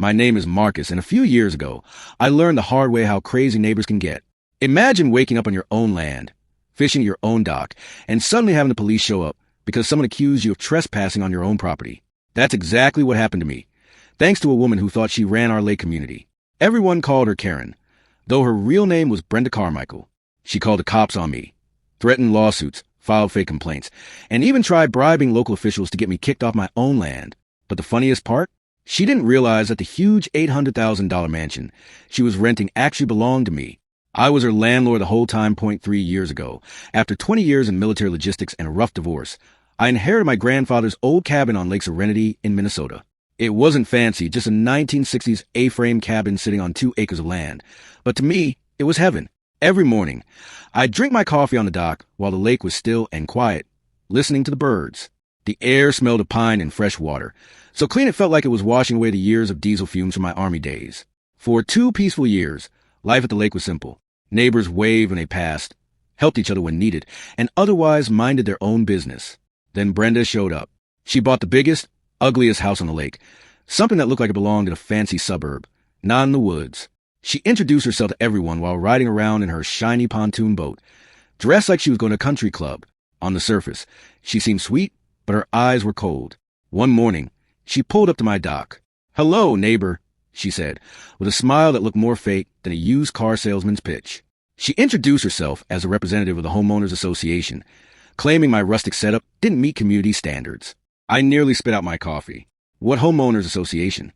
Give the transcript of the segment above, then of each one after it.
My name is Marcus, and a few years ago, I learned the hard way how crazy neighbors can get. Imagine waking up on your own land, fishing your own dock, and suddenly having the police show up because someone accused you of trespassing on your own property. That's exactly what happened to me, thanks to a woman who thought she ran our lake community. Everyone called her Karen, though her real name was Brenda Carmichael. She called the cops on me, threatened lawsuits, filed fake complaints, and even tried bribing local officials to get me kicked off my own land. But the funniest part? She didn't realize that the huge $800,000 mansion she was renting actually belonged to me. I was her landlord the whole time. 3 years ago, after 20 years in military logistics and a rough divorce, I inherited my grandfather's old cabin on Lake Serenity in Minnesota. It wasn't fancy, just a 1960s A-frame cabin sitting on 2 acres of land. But to me, it was heaven. Every morning, I'd drink my coffee on the dock while the lake was still and quiet, listening to the birds. The air smelled of pine and fresh water, so clean it felt like it was washing away the years of diesel fumes from my Army days. For 2 peaceful years, life at the lake was simple. Neighbors waved when they passed, helped each other when needed, and otherwise minded their own business. Then Brenda showed up. She bought the biggest, ugliest house on the lake, something that looked like it belonged in a fancy suburb, not in the woods. She introduced herself to everyone while riding around in her shiny pontoon boat, dressed like she was going to a country club. On the surface, she seemed sweet, but her eyes were cold. One morning, she pulled up to my dock. "Hello, neighbor," she said, with a smile that looked more fake than a used car salesman's pitch. She introduced herself as a representative of the Homeowners Association, claiming my rustic setup didn't meet community standards. I nearly spit out my coffee. "What Homeowners Association?"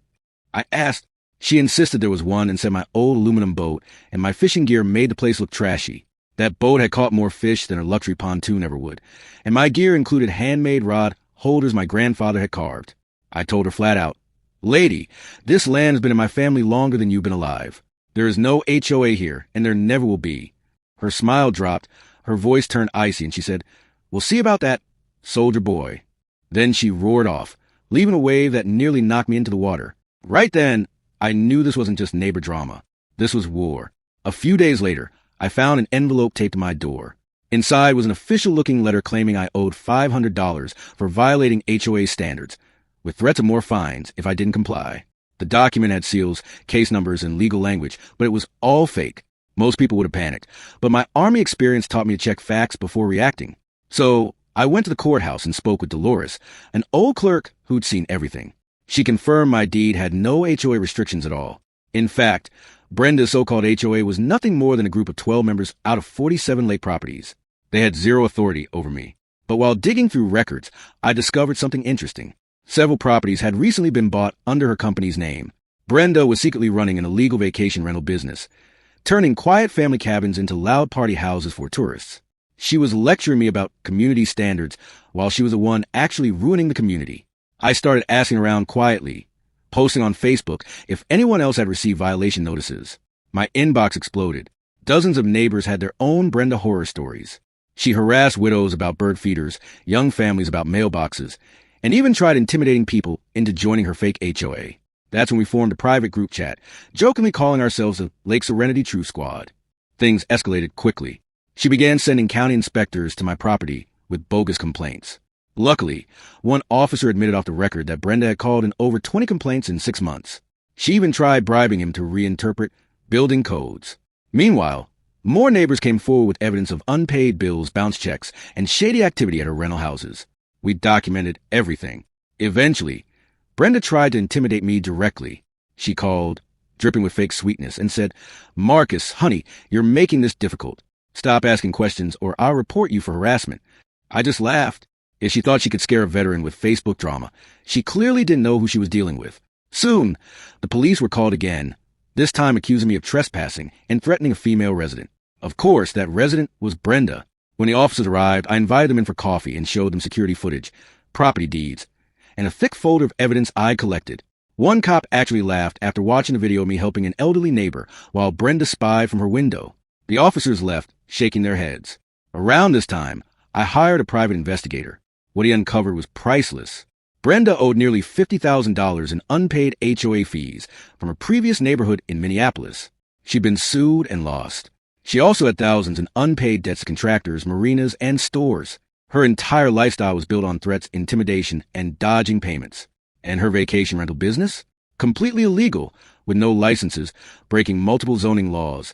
I asked. She insisted there was one and said my old aluminum boat and my fishing gear made the place look trashy. That boat had caught more fish than her luxury pontoon ever would, and my gear included handmade rod holders my grandfather had carved. I told her flat out, "Lady, this land has been in my family longer than you've been alive. There is no HOA here, and there never will be." Her smile dropped, her voice turned icy, and she said, "We'll see about that, soldier boy." Then she roared off, leaving a wave that nearly knocked me into the water. Right then, I knew this wasn't just neighbor drama. This was war. A few days later, I found an envelope taped to my door. Inside was an official-looking letter claiming I owed $500 for violating HOA standards, with threats of more fines if I didn't comply. The document had seals, case numbers, and legal language, but it was all fake. Most people would have panicked, but my Army experience taught me to check facts before reacting. So I went to the courthouse and spoke with Dolores, an old clerk who'd seen everything. She confirmed my deed had no HOA restrictions at all. In fact, Brenda's so-called HOA was nothing more than a group of 12 members out of 47 lake properties. They had zero authority over me. But while digging through records, I discovered something interesting. Several properties had recently been bought under her company's name. Brenda was secretly running an illegal vacation rental business, turning quiet family cabins into loud party houses for tourists. She was lecturing me about community standards while she was the one actually ruining the community. I started asking around quietly, posting on Facebook if anyone else had received violation notices. My inbox exploded. Dozens of neighbors had their own Brenda horror stories. She harassed widows about bird feeders, young families about mailboxes, and even tried intimidating people into joining her fake HOA. That's when we formed a private group chat, jokingly calling ourselves the Lake Serenity True Squad. Things escalated quickly. She began sending county inspectors to my property with bogus complaints. Luckily, one officer admitted off the record that Brenda had called in over 20 complaints in 6 months. She even tried bribing him to reinterpret building codes. Meanwhile, more neighbors came forward with evidence of unpaid bills, bounce checks, and shady activity at her rental houses. We documented everything. Eventually, Brenda tried to intimidate me directly. She called, dripping with fake sweetness, and said, "Marcus, honey, you're making this difficult. Stop asking questions or I'll report you for harassment." I just laughed. If she thought she could scare a veteran with Facebook drama, she clearly didn't know who she was dealing with. Soon, the police were called again, this time accusing me of trespassing and threatening a female resident. Of course, that resident was Brenda. When the officers arrived, I invited them in for coffee and showed them security footage, property deeds, and a thick folder of evidence I collected. One cop actually laughed after watching a video of me helping an elderly neighbor while Brenda spied from her window. The officers left, shaking their heads. Around this time, I hired a private investigator. What he uncovered was priceless. Brenda owed nearly $50,000 in unpaid HOA fees from a previous neighborhood in Minneapolis. She'd been sued and lost. She also had thousands in unpaid debts to contractors, marinas, and stores. Her entire lifestyle was built on threats, intimidation, and dodging payments. And her vacation rental business? completely illegal, with no licenses, breaking multiple zoning laws.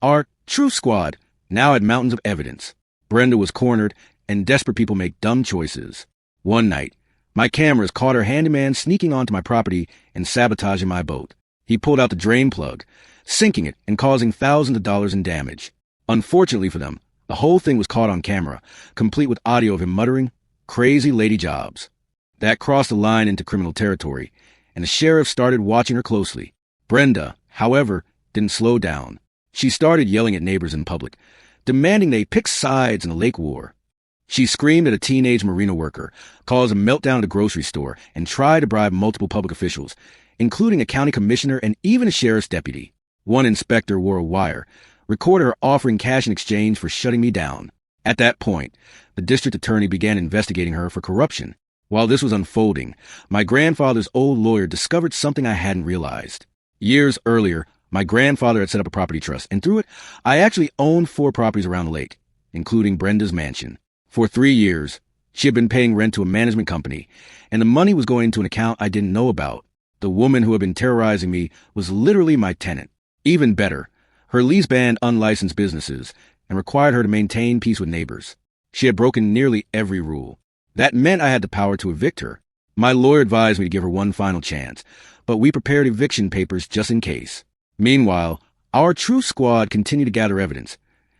Our Truth Squad now had mountains of evidence. Brenda was cornered, and desperate people make dumb choices. One night, my cameras caught her handyman sneaking onto my property and sabotaging my boat. He pulled out the drain plug, sinking it and causing thousands of dollars in damage. Unfortunately for them, the whole thing was caught on camera, complete with audio of him muttering, "Crazy lady jobs." That crossed the line into criminal territory, and the sheriff started watching her closely. Brenda, however, didn't slow down. She started yelling at neighbors in public, demanding they pick sides in the lake war. She screamed at a teenage marina worker, caused a meltdown at a grocery store, and tried to bribe multiple public officials, including a county commissioner and even a sheriff's deputy. One inspector wore a wire, recorded her offering cash in exchange for shutting me down. At that point, the district attorney began investigating her for corruption. While this was unfolding, my grandfather's old lawyer discovered something I hadn't realized. Years earlier, my grandfather had set up a property trust, and through it, I actually owned 4 properties around the lake, including Brenda's mansion. For 3 years, she had been paying rent to a management company, and the money was going into an account I didn't know about. The woman who had been terrorizing me was literally my tenant. Even better, her lease banned unlicensed businesses and required her to maintain peace with neighbors. She had broken nearly every rule. That meant I had the power to evict her. My lawyer advised me to give her one final chance, but we prepared eviction papers just in case. Meanwhile, our Truth Squad continued to gather evidence,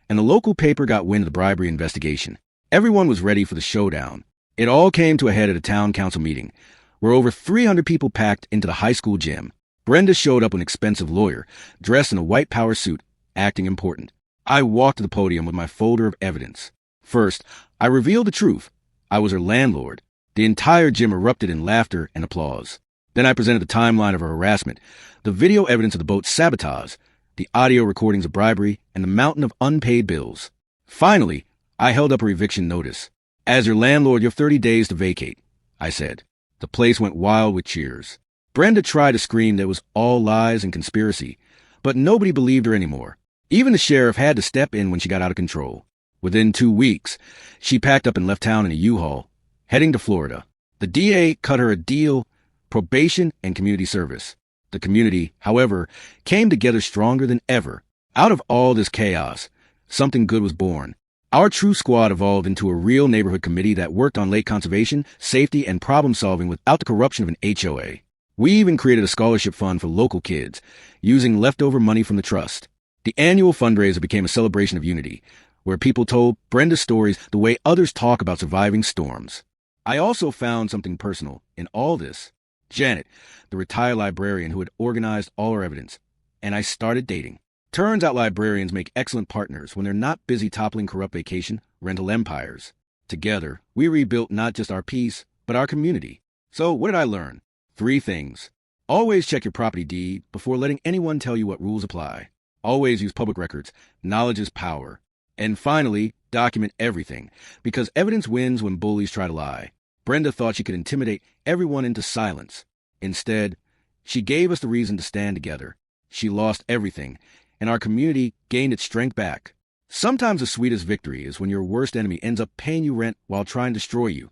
and the local paper got wind of the bribery investigation. Everyone was ready for the showdown. It all came to a head at a town council meeting, where over 300 people packed into the high school gym. Brenda showed up with an expensive lawyer, dressed in a white power suit, acting important. I walked to the podium with my folder of evidence. First, I revealed the truth. I was her landlord. The entire gym erupted in laughter and applause. Then I presented the timeline of her harassment, the video evidence of the boat's sabotage, the audio recordings of bribery, and the mountain of unpaid bills. Finally, I held up her eviction notice. "As your landlord, you have 30 days to vacate," I said. The place went wild with cheers. Brenda tried to scream that it was all lies and conspiracy, but nobody believed her anymore. Even the sheriff had to step in when she got out of control. Within 2 weeks, she packed up and left town in a U-Haul, heading to Florida. The DA cut her a deal, probation, and community service. The community, however, came together stronger than ever. Out of all this chaos, something good was born. Our Truth Squad evolved into a real neighborhood committee that worked on lake conservation, safety, and problem-solving without the corruption of an HOA. We even created a scholarship fund for local kids, using leftover money from the trust. The annual fundraiser became a celebration of unity, where people told Brenda's stories the way others talk about surviving storms. I also found something personal in all this. Janet, the retired librarian who had organized all our evidence, and I started dating. Turns out librarians make excellent partners when they're not busy toppling corrupt vacation rental empires. Together, we rebuilt not just our peace, but our community. So what did I learn? 3 things. Always check your property deed before letting anyone tell you what rules apply. Always use public records. Knowledge is power. And finally, document everything, because evidence wins when bullies try to lie. Brenda thought she could intimidate everyone into silence. Instead, she gave us the reason to stand together. She lost everything, and our community gained its strength back. Sometimes the sweetest victory is when your worst enemy ends up paying you rent while trying to destroy you.